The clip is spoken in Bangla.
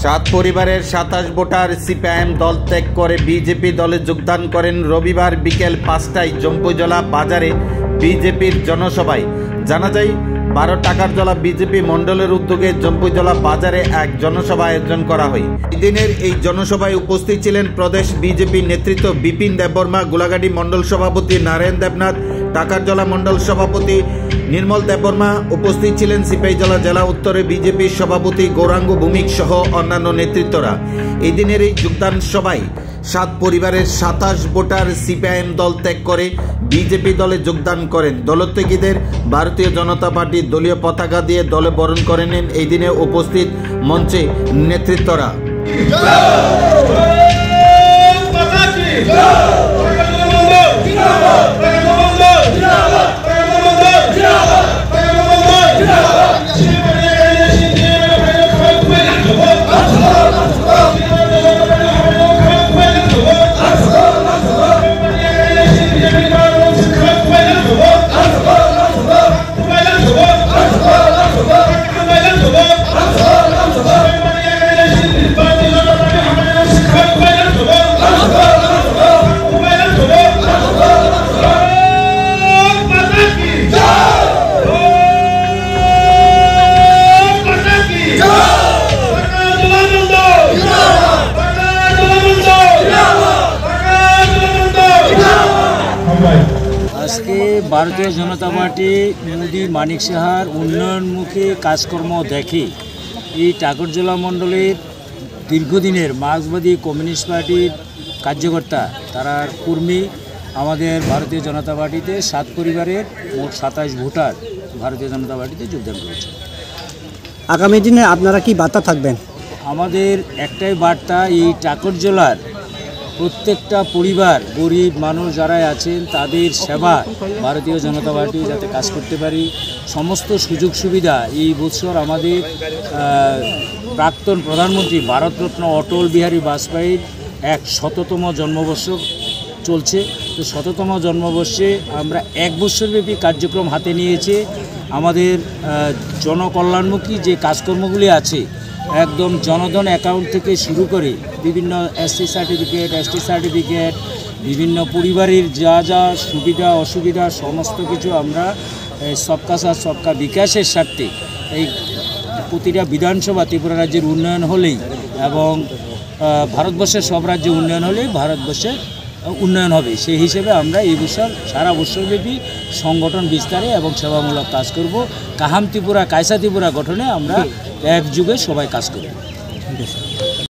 সাত পরিবারের 27 ভোটার সিপিআইএম দল ত্যাগ করে বিজেপি দলে যোগদান করেন। রবিবার বিকেল 5টায় জম্পুজলা বাজারে বিজেপির জনসভায় জানা যায় 12 টাকারজলা বিজেপি মণ্ডলের উদ্যোগে জম্পুজলা বাজারে এক জনসভা আয়োজন করা হয়। এদিনের এই জনসভায় উপস্থিত ছিলেন প্রদেশ বিজেপি নেতৃত্ব বিপিন দেববর্মা, গোলাঘাটি মণ্ডল সভাপতি নারায়ণ দেবনাথ, টাকারজলা মণ্ডল সভাপতি নির্মল দেববর্মা। উপস্থিত ছিলেন সিপাহীজলা জেলা উত্তরে বিজেপির সভাপতি গৌরাঙ্গ ভৌমিক সহ অন্যান্য নেতৃত্বরা। এই দিনের এই যোগদান সভায় 7 পরিবারের 27 ভোটার সিপিআইএম দল ত্যাগ করে বিজেপি দলে যোগদান করেন। দলত্যাগীদের ভারতীয় জনতা পার্টির দলীয় পতাকা দিয়ে দলে বরণ করে নেন এই দিনে উপস্থিত মঞ্চে নেতৃত্বরা। আজকে ভারতীয় জনতা পার্টি মোদি মানিক সাহার উন্নয়নমুখী কাজকর্ম দেখে এই টাকারজলা মণ্ডলের দীর্ঘদিনের মার্ক্সবাদী কমিউনিস্ট পার্টির কার্যকর্তা তারা কর্মী আমাদের ভারতীয় জনতা পার্টিতে 7 পরিবারের মোট 27 ভোটার ভারতীয় জনতা পার্টিতে যোগদান করেছে। আগামী দিনে আপনারা কি বার্তা থাকবেন? আমাদের একটাই বার্তা, এই টাকারজলার প্রত্যেকটা পরিবার, গরিব মানুষ যারা আছেন তাদের সেবা ভারতীয় জনতা পার্টি যাতে কাজ করতে পারি, সমস্ত সুযোগ সুবিধা। এই বছর আমাদের প্রাক্তন প্রধানমন্ত্রী ভারতরত্ন অটল বিহারী বাজপেয়ীর 100তম জন্মবর্ষ চলছে। তো 100তম জন্মবর্ষে আমরা 1 বছরব্যাপী কার্যক্রম হাতে নিয়েছে। আমাদের জনকল্যাণমুখী যে কাজকর্মগুলি আছে একদম জনধন অ্যাকাউন্ট থেকে শুরু করে বিভিন্ন এসসি সার্টিফিকেট, এসটি সার্টিফিকেট, বিভিন্ন পরিবারের যা যা সুবিধা অসুবিধা সমস্ত কিছু আমরা সবকা সাথ সবকা বিকাশের স্বার্থে এই প্রতিটা বিধানসভা ত্রিপুরা রাজ্যের উন্নয়ন হলেই এবং ভারতবর্ষের সব রাজ্যে উন্নয়ন হলেই ভারতবর্ষের উন্নয়ন হবে। সেই হিসেবে আমরা এই বছর সারা বছরব্যাপী সংগঠন বিস্তারে এবং সেবামূলক কাজ করব। কাহাম ত্রিপুরা, কায়সা ত্রিপুরা গঠনে আমরা একযুগে সবাই কাজ করব।